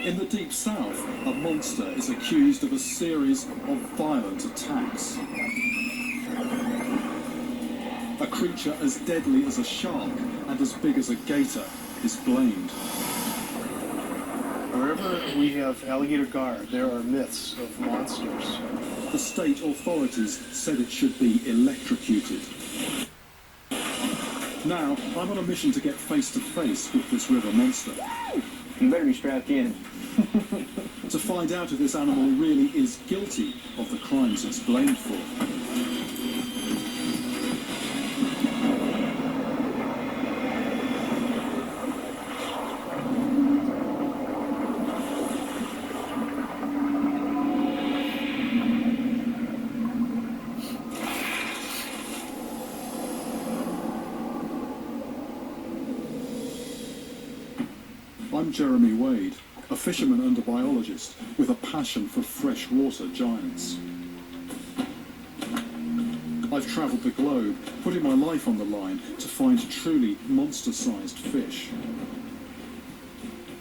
In the Deep South, a monster is accused of a series of violent attacks. A creature as deadly as a shark and as big as a gator is blamed. Wherever we have alligator gar, there are myths of monsters. The state authorities said it should be electrocuted. Now, I'm on a mission to get face to face with this river monster. You better be strapped in. To find out if this animal really is guilty of the crimes it's blamed for. I'm Jeremy Wade, a fisherman and a biologist with a passion for freshwater giants. I've travelled the globe, putting my life on the line to find truly monster-sized fish.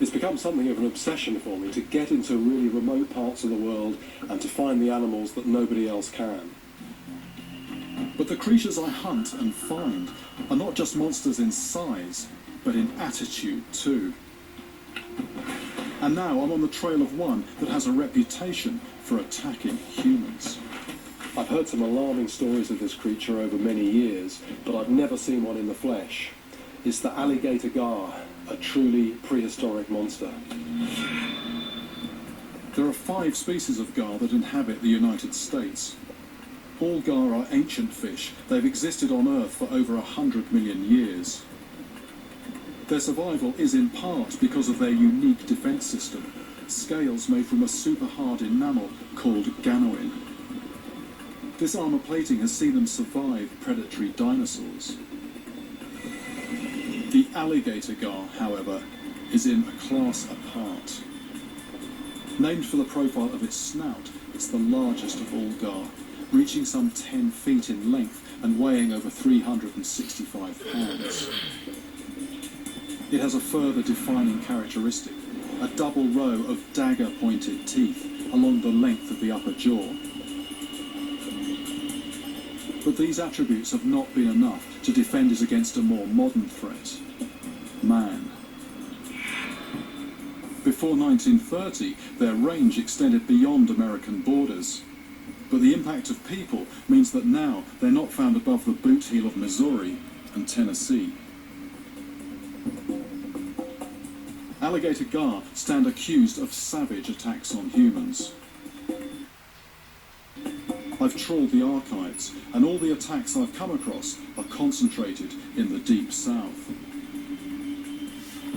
It's become something of an obsession for me to get into really remote parts of the world and to find the animals that nobody else can. But the creatures I hunt and find are not just monsters in size, but in attitude too. And now I'm on the trail of one that has a reputation for attacking humans. I've heard some alarming stories of this creature over many years, but I've never seen one in the flesh. It's the alligator gar, a truly prehistoric monster. There are 5 species of gar that inhabit the United States. All gar are ancient fish. They've existed on Earth for over 100 million years. Their survival is in part because of their unique defense system, scales made from a super hard enamel called ganoin. This armor plating has seen them survive predatory dinosaurs. The alligator gar, however, is in a class apart. Named for the profile of its snout, it's the largest of all gar, reaching some 10 feet in length and weighing over 365 pounds. It has a further defining characteristic, a double row of dagger-pointed teeth along the length of the upper jaw. But these attributes have not been enough to defend it against a more modern threat, man. Before 1930, their range extended beyond American borders. But the impact of people means that now they're not found above the boot heel of Missouri and Tennessee. Alligator gar stand accused of savage attacks on humans. I've trawled the archives, and all the attacks I've come across are concentrated in the Deep South.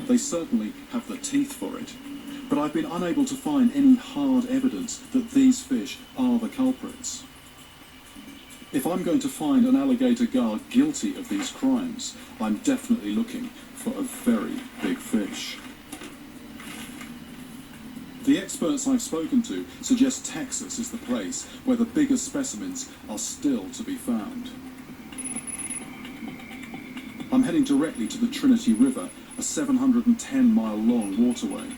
They certainly have the teeth for it, but I've been unable to find any hard evidence that these fish are the culprits. If I'm going to find an alligator gar guilty of these crimes, I'm definitely looking for a very big fish. The experts I've spoken to suggest Texas is the place where the biggest specimens are still to be found. I'm heading directly to the Trinity River, a 710-mile-long waterway.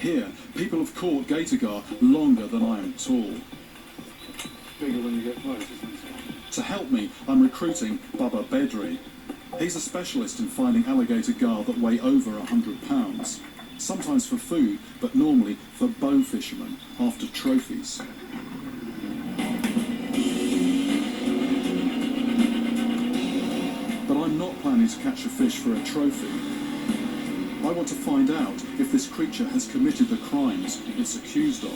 Here, people have caught gator gar longer than I am tall. Bigger when you get close, isn't it? To help me, I'm recruiting Bubba Bedri. He's a specialist in finding alligator gar that weigh over 100 pounds, sometimes for food, but normally for bow fishermen after trophies. But I'm not planning to catch a fish for a trophy. I want to find out if this creature has committed the crimes it's accused of.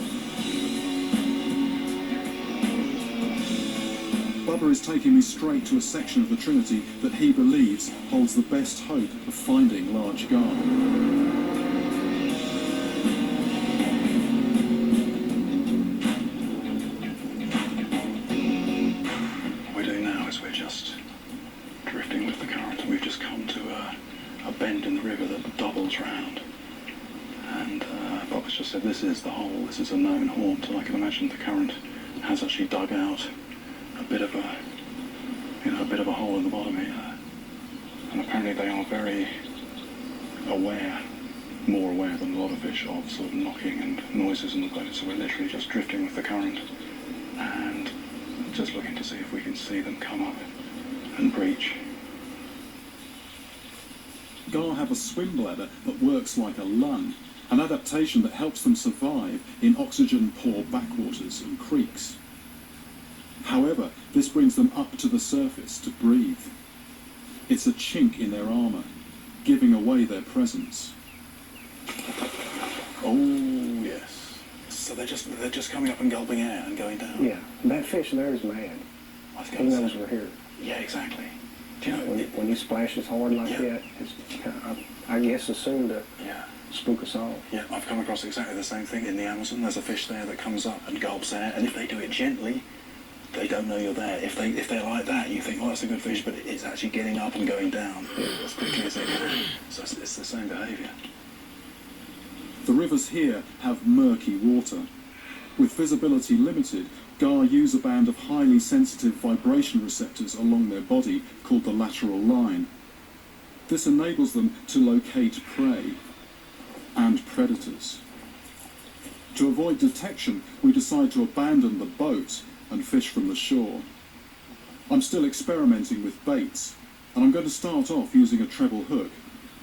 Bubba is taking me straight to a section of the Trinity that he believes holds the best hope of finding large gar. What we're doing now is we're just drifting with the current, and we've just come to a bend in the river that doubles round. And Bubba's just said this is the hole, this is a known haunt, and I can imagine the current has actually dug out a bit of a hole in the bottom here, and apparently they are very more aware than a lot of fish of sort of knocking and noises and like that. So we're literally just drifting with the current and just looking to see if we can see them come up and breach. Gar have a swim bladder that works like a lung, an adaptation that helps them survive in oxygen-poor backwaters and creeks. However, this brings them up to the surface to breathe. It's a chink in their armour, giving away their presence. Oh yes. So they're just coming up and gulping air and going down. Yeah, that fish there is mad. I was He going to knows say. we're here. Yeah, exactly. Do you know? When he splashes hard like Yeah. that, it's, I guess assumed to Yeah. spook us all. Yeah, I've come across exactly the same thing in the Amazon. There's a fish there that comes up and gulps air, and if they do it gently, they don't know you're there. If they're like that, you think, oh, that's a good fish, but it's actually getting up and going down as quickly as they can. So it's the same behaviour. The rivers here have murky water. With visibility limited, gar use a band of highly sensitive vibration receptors along their body called the lateral line. This enables them to locate prey and predators. To avoid detection, we decide to abandon the boat and fish from the shore. I'm still experimenting with baits, and I'm going to start off using a treble hook,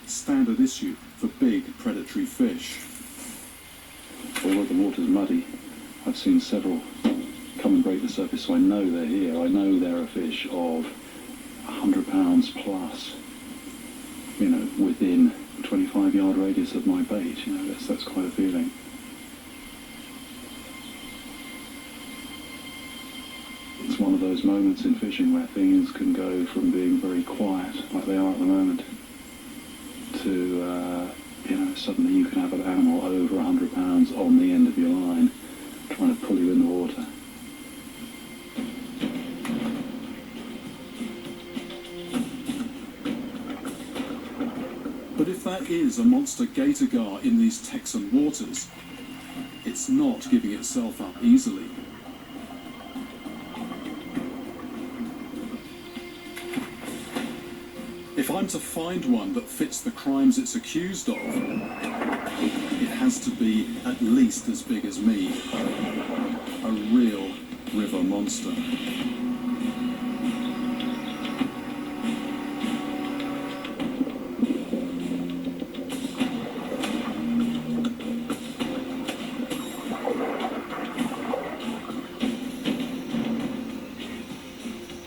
standard issue for big predatory fish. Although the water's muddy, I've seen several come and break the surface, so I know they're here. I know they're a fish of 100 pounds plus, you know, within 25-yard radius of my bait. You know, that's quite a feeling. It's one of those moments in fishing where things can go from being very quiet, like they are at the moment, to, you know, suddenly you can have an animal over 100 pounds on the end of your line trying to pull you in the water. But if that is a monster gator gar in these Texan waters, it's not giving itself up easily. If I'm to find one that fits the crimes it's accused of, it has to be at least as big as me. A real river monster.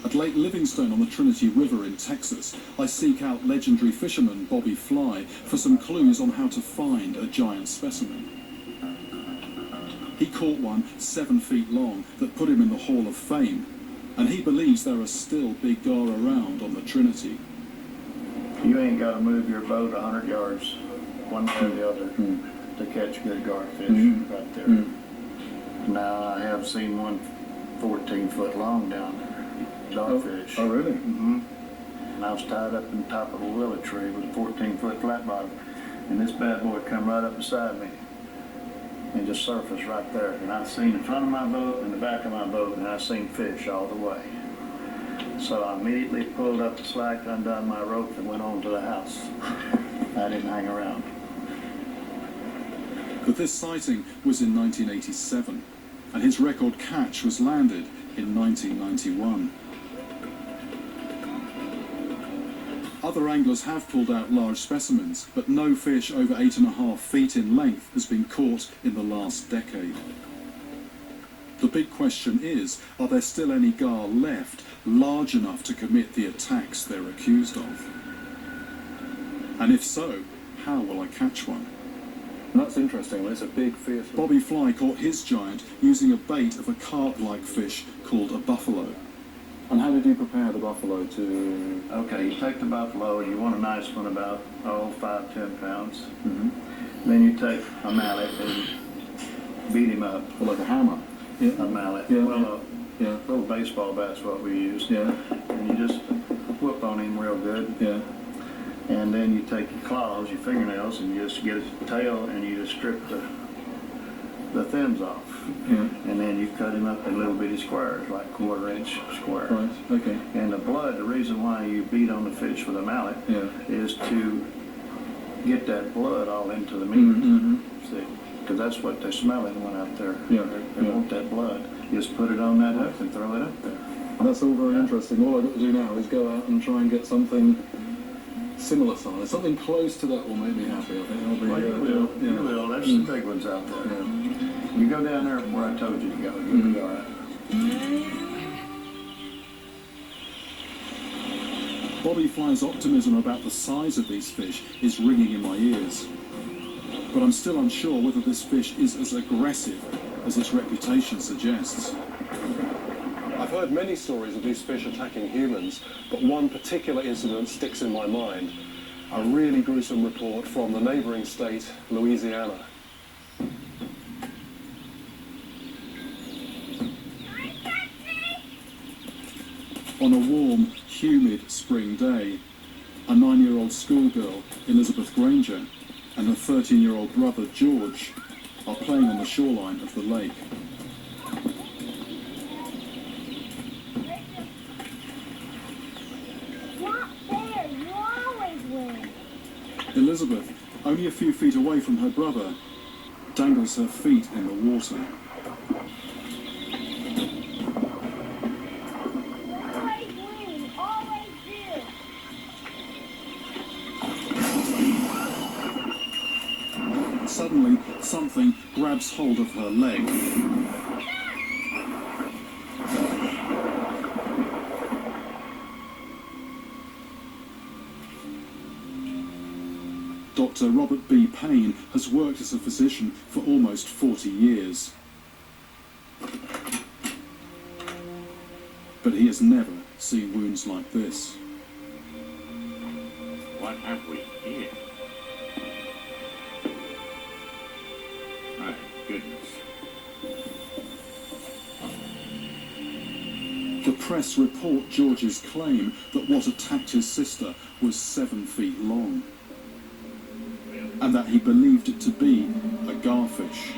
At Lake Livingstone on the Trinity River in Texas, I seek out legendary fisherman Bobby Fly for some clues on how to find a giant specimen. He caught one 7 feet long that put him in the Hall of Fame, and he believes there are still big gar around on the Trinity. You ain't got to move your boat 100 yards, one way or the other, to catch good garfish right there. Now, I have seen one 14 foot long down there. Dogfish. Oh, really? And I was tied up in the top of a willow tree with a 14-foot flat bottom, and this bad boy come right up beside me and just surfaced right there. And I seen the front of my boat and the back of my boat, and I seen fish all the way. So I immediately pulled up the slack, undone my rope, and went on to the house. I didn't hang around. But this sighting was in 1987, and his record catch was landed in 1991. Other anglers have pulled out large specimens, but no fish over 8.5 feet in length has been caught in the last decade. The big question is, are there still any gar left large enough to commit the attacks they're accused of? And if so, how will I catch one? That's interesting. It's a big, fierce... Bobby Fly caught his giant using a bait of a carp-like fish called a buffalo. And how did you prepare the buffalo to... Okay, you take the buffalo, you want a nice one about, 5-10 pounds. Then you take a mallet and beat him up. Like a hammer. A mallet. Yeah, Well, yeah. a little baseball bat's what we use. Yeah. And you just whoop on him real good. Yeah. And then you take your claws, your fingernails, and you just get his tail and you just strip the fins off. Yeah. And then you cut him up in little bitty squares, like 1/4-inch squares. Right, okay. And the blood, the reason why you beat on the fish with a mallet Yeah. is to get that blood all into the meat. See, because that's what they're smelling when out there. Yeah, They want that blood. Just put it on that hook and throw it up there. That's all very interesting. All I've got to do now is go out and try and get something similar size. Something close to that will make me happy. I think I'll be. Well, you will. You will. There's some big ones out there. Yeah. You go down there where I told you to go. You'll be all right. Bobby Fly's optimism about the size of these fish is ringing in my ears. But I'm still unsure whether this fish is as aggressive as its reputation suggests. I've heard many stories of these fish attacking humans, but one particular incident sticks in my mind. A really gruesome report from the neighboring state, Louisiana. On a warm, humid spring day, a 9-year-old schoolgirl, Elizabeth Granger, and her 13-year-old brother, George, are playing on the shoreline of the lake. Not fair, you always win. Elizabeth, only a few feet away from her brother, dangles her feet in the water. Always win, always do. Suddenly, something grabs hold of her leg. Dr. Robert B. Payne has worked as a physician for almost 40 years. But he has never seen wounds like this. What have we here? My goodness. The press report George's claim that what attacked his sister was 7 feet long, and that he believed it to be a garfish.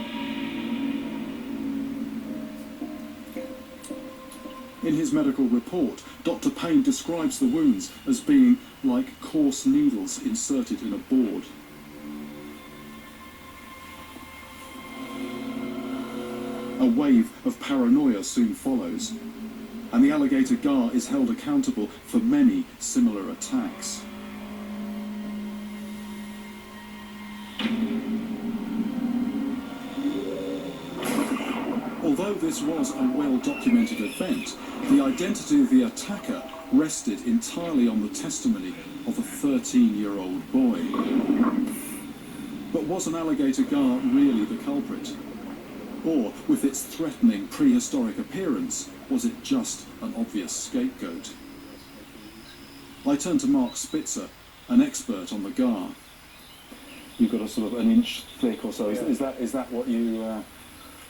In his medical report, Dr. Payne describes the wounds as being like coarse needles inserted in a board. A wave of paranoia soon follows, and the alligator gar is held accountable for many similar attacks. Although this was a well-documented event, the identity of the attacker rested entirely on the testimony of a 13-year-old boy. But was an alligator gar really the culprit? Or, with its threatening prehistoric appearance, was it just an obvious scapegoat? I turn to Mark Spitzer, an expert on the gar. You've got a sort of an inch thick or so. Yeah. Is that what you...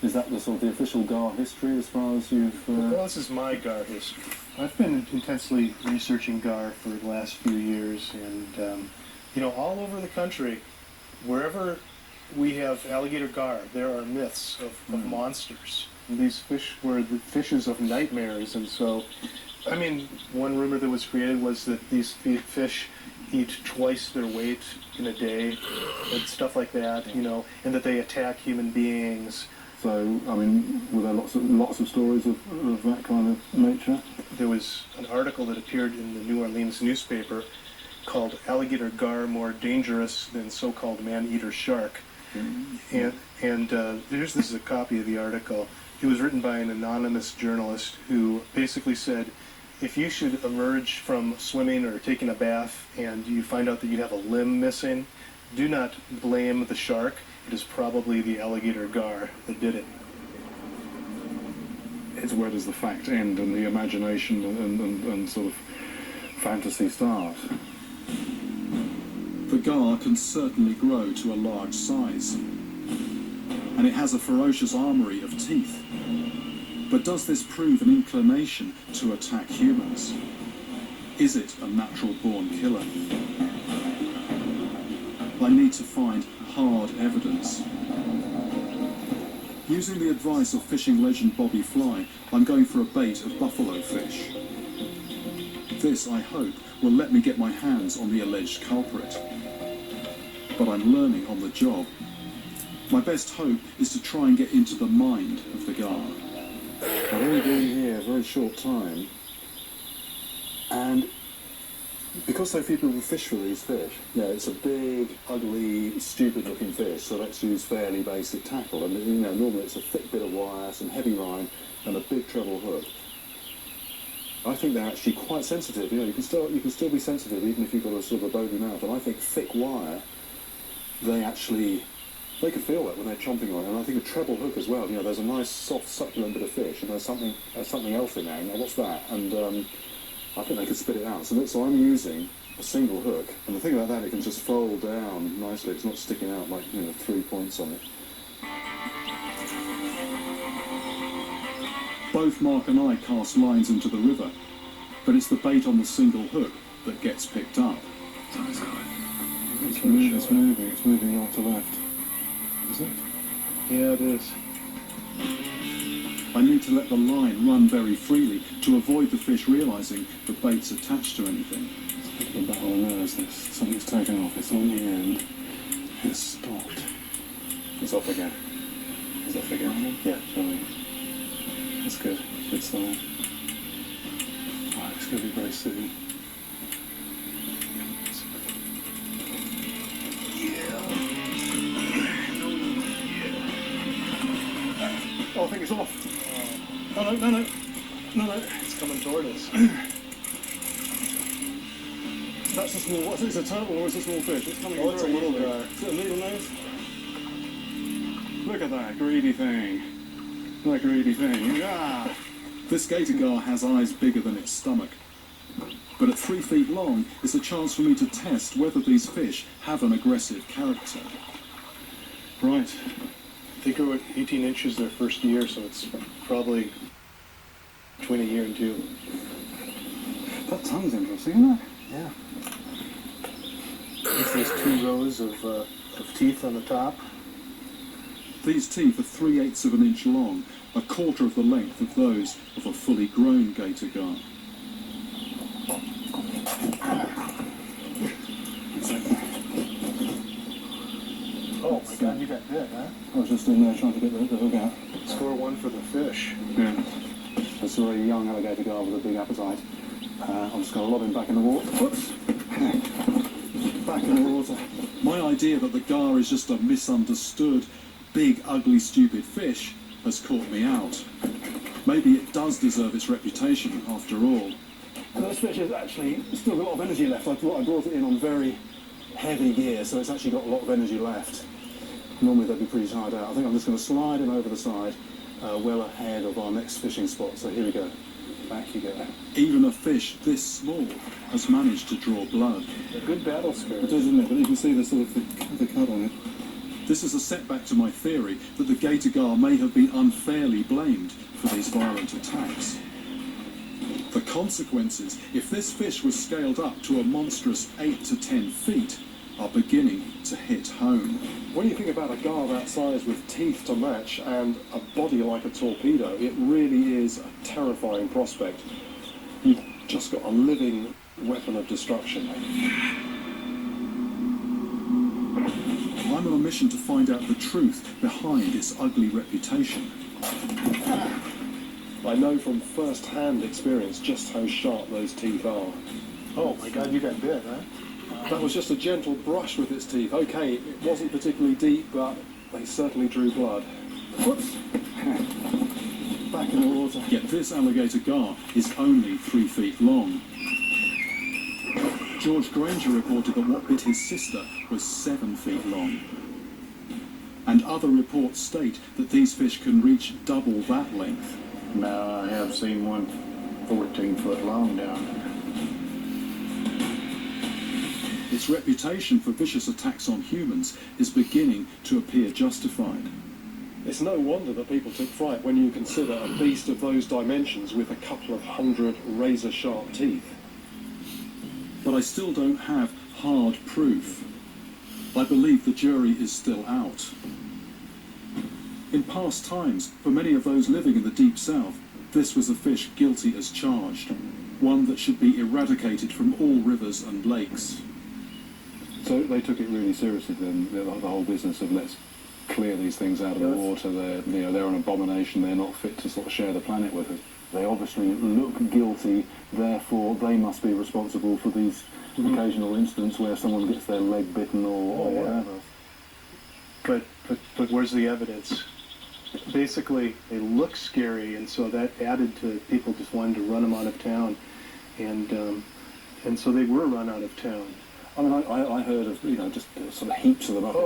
is that the sort of the official gar history as far as you've... Well, this is my gar history. I've been intensely researching gar for the last few years, and all over the country, wherever we have alligator gar, there are myths of monsters. And these fish were the fishes of nightmares, and so, one rumor that was created was that these fish eat twice their weight in a day, and stuff like that, and that they attack human beings. So, were there lots of stories of that kind of nature? There was an article that appeared in the New Orleans newspaper called "Alligator Gar More Dangerous Than So-Called Man-Eater Shark." And this is a copy of the article. It was written by an anonymous journalist who basically said, if you should emerge from swimming or taking a bath and you find out that you have a limb missing, do not blame the shark. It is probably the alligator gar that did it. It's where does the fact end and the imagination and sort of fantasy start? The gar can certainly grow to a large size, and it has a ferocious armory of teeth. But does this prove an inclination to attack humans? Is it a natural-born killer? I need to find hard evidence. Using the advice of fishing legend Bobby Fly, I'm going for a bait of buffalo fish. This, I hope, will let me get my hands on the alleged culprit. but I'm learning on the job. My best hope is to try and get into the mind of the gar. I've only been here a very short time, and because so few people fish for these fish, it's a big, ugly, stupid-looking fish, so let's use fairly basic tackle. And normally it's a thick bit of wire, some heavy line, and a big treble hook. I think they're actually quite sensitive. You can still be sensitive even if you've got a sort of a bony mouth. And I think thick wire, they can feel that when they're chomping on it. And I think a treble hook as well. There's a nice, soft, succulent bit of fish, and there's something else in there. What's that? And I think they could spit it out. So I'm using a single hook, and the thing about that, it can just fold down nicely. It's not sticking out like 3 points on it. Both Mark and I cast lines into the river, but it's the bait on the single hook that gets picked up. It's moving right to left. Is it? Yeah, it is. I need to let the line run very freely to avoid the fish realising the bait's attached to anything. It's a bit of a battle of nerves, this. Something's taken off. It's on the end. It's stopped. It's off again. It's off again. Yeah, sorry. That's good. Good sign. Right, it's going to be very soon. Oh, I think it's off. No. It's coming toward us. That's a small... What's it? Is it a turtle or is it a small fish? It's coming It's a little guy. Is it a needle nose? Look at that greedy thing. That greedy thing. Ah! This gator gar has eyes bigger than its stomach. But at 3 feet long is a chance for me to test whether these fish have an aggressive character. Right. They grow at 18 inches their first year, so it's probably between a year and 2. That tongue's interesting, isn't it? Yeah. There's 2 rows of teeth on the top. These teeth are 3/8 of an inch long, a quarter of the length of those of a fully grown gator gar. Oh my God, you got bit, huh? I was just in there trying to get the hook out. Score 1 for the fish. Yeah. I saw a young alligator gar with a big appetite. I'm just going to lob him back in the water. Whoops! Back in the water. My idea that the gar is just a misunderstood, big, ugly, stupid fish has caught me out. Maybe it does deserve its reputation after all. And this fish has actually still got a lot of energy left. I thought I brought it in on very heavy gear, so it's actually got a lot of energy left. Normally they'd be pretty tired out. I think I'm just going to slide him over the side, well ahead of our next fishing spot. So here we go. Back you go. Even a fish this small has managed to draw blood. A good battle spirit. It is, isn't it? But you can see the sort of the cut on it. This is a setback to my theory that the gator gar may have been unfairly blamed for these violent attacks. The consequences, if this fish was scaled up to a monstrous 8 to 10 feet, are beginning to hit home. When you think about a gar that size with teeth to match and a body like a torpedo, it really is a terrifying prospect. You've just got a living weapon of destruction. I'm on a mission to find out the truth behind its ugly reputation. I know from first-hand experience just how sharp those teeth are. Oh my God, you got bit, huh? That was just a gentle brush with its teeth. Okay, it wasn't particularly deep, but they certainly drew blood. Whoops! Back in the water. Yet this alligator gar is only 3 feet long. George Granger reported that what bit his sister was 7 feet long. And other reports state that these fish can reach double that length. Now, I have seen one 14 foot long down there. Its reputation for vicious attacks on humans is beginning to appear justified. It's no wonder that people took fright when you consider a beast of those dimensions with a couple of 100 razor-sharp teeth. But I still don't have hard proof. I believe the jury is still out. In past times, for many of those living in the Deep South, this was a fish guilty as charged, one that should be eradicated from all rivers and lakes. So they took it really seriously then, the whole business of let's clear these things out of the water. They're an abomination. They're not fit to sort of share the planet with us. They obviously look guilty, therefore they must be responsible for these occasional incidents where someone gets their leg bitten or whatever. But where's the evidence? Basically, they look scary, and so that added to people just wanting to run them out of town, and so they were run out of town. I mean, I heard of, just sort of heaps of them up.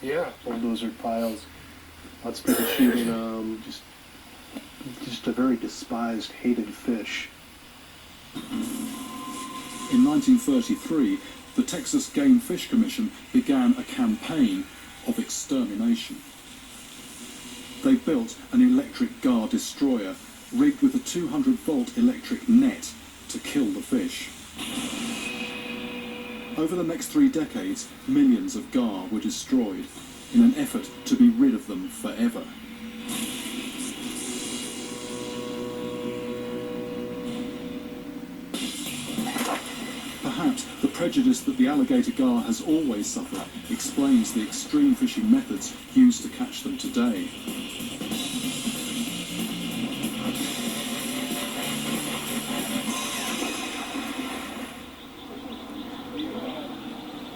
Yeah, bulldozer piles, lots of people shooting them, just a very despised, hated fish. In 1933, the Texas Game Fish Commission began a campaign of extermination. They built an electric gar destroyer rigged with a 200-volt electric net to kill the fish. Over the next 3 decades, millions of gar were destroyed in an effort to be rid of them forever. Perhaps the prejudice that the alligator gar has always suffered explains the extreme fishing methods used to catch them today.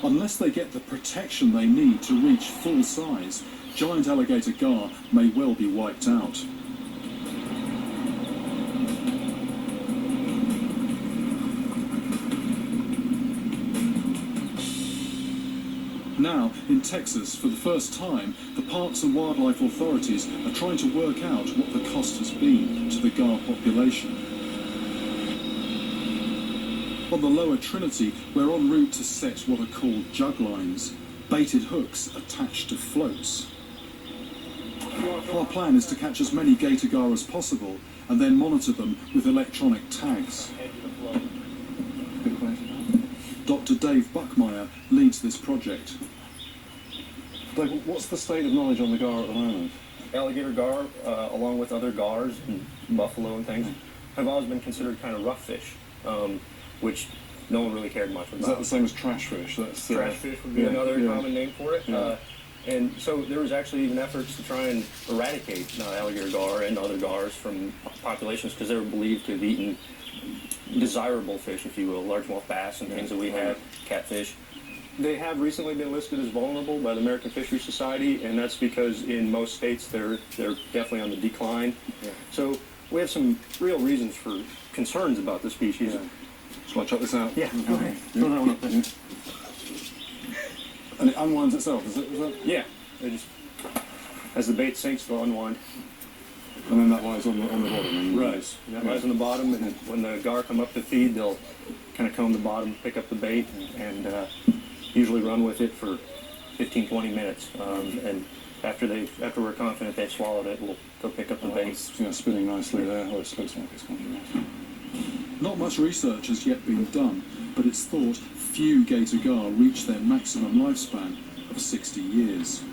Unless they get the protection they need to reach full size, giant alligator gar may well be wiped out. Now, in Texas, for the first time, the Parks and Wildlife authorities are trying to work out what the cost has been to the gar population. On the lower Trinity, we're en route to set what are called jug lines, baited hooks attached to floats. Our plan is to catch as many gator gar as possible and then monitor them with electronic tags. Dr. Dave Buckmeyer leads this project. Dave, what's the state of knowledge on the gar at the moment? Alligator gar, along with other gars and buffalo and things, have always been considered kind of rough fish, which no one really cared much about. Is that the same as trash fish? Trash fish would be another common name for it. Yeah. And so there was actually even efforts to try and eradicate alligator gar and other gars from populations because they were believed to have eaten desirable fish, if you will, largemouth bass and things that we have, catfish. They have recently been listed as vulnerable by the American Fisheries Society, and that's because in most states they're definitely on the decline. Yeah. So we have some real reasons for concerns about the species. Yeah. Shall I check this out? Yeah, go ahead. Throw that one up there. And it unwinds itself, is it? Yeah. They just, as the bait sinks, they'll unwind. And then that lies on the bottom. Right. That lies on the bottom, and when the gar come up to feed, they'll kind of comb the bottom, pick up the bait, and usually run with it for 15-20 minutes. And after we're confident they've swallowed it, they'll pick up the bait. It's spinning nicely there. Oh, it looks like it's going to be. Not much research has yet been done, but it's thought few gator gar reach their maximum lifespan of 60 years.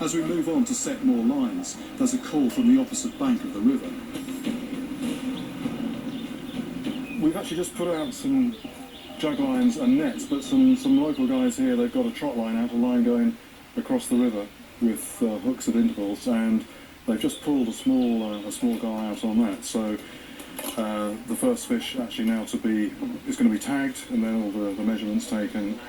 As we move on to set more lines, there's a call from the opposite bank of the river. We've actually just put out some jug lines and nets, but some local guys here, they've got a trot line out, a line going across the river with hooks at intervals, and they've just pulled a small guy out on that. So the first fish actually now is going to be tagged, and then all the measurements taken.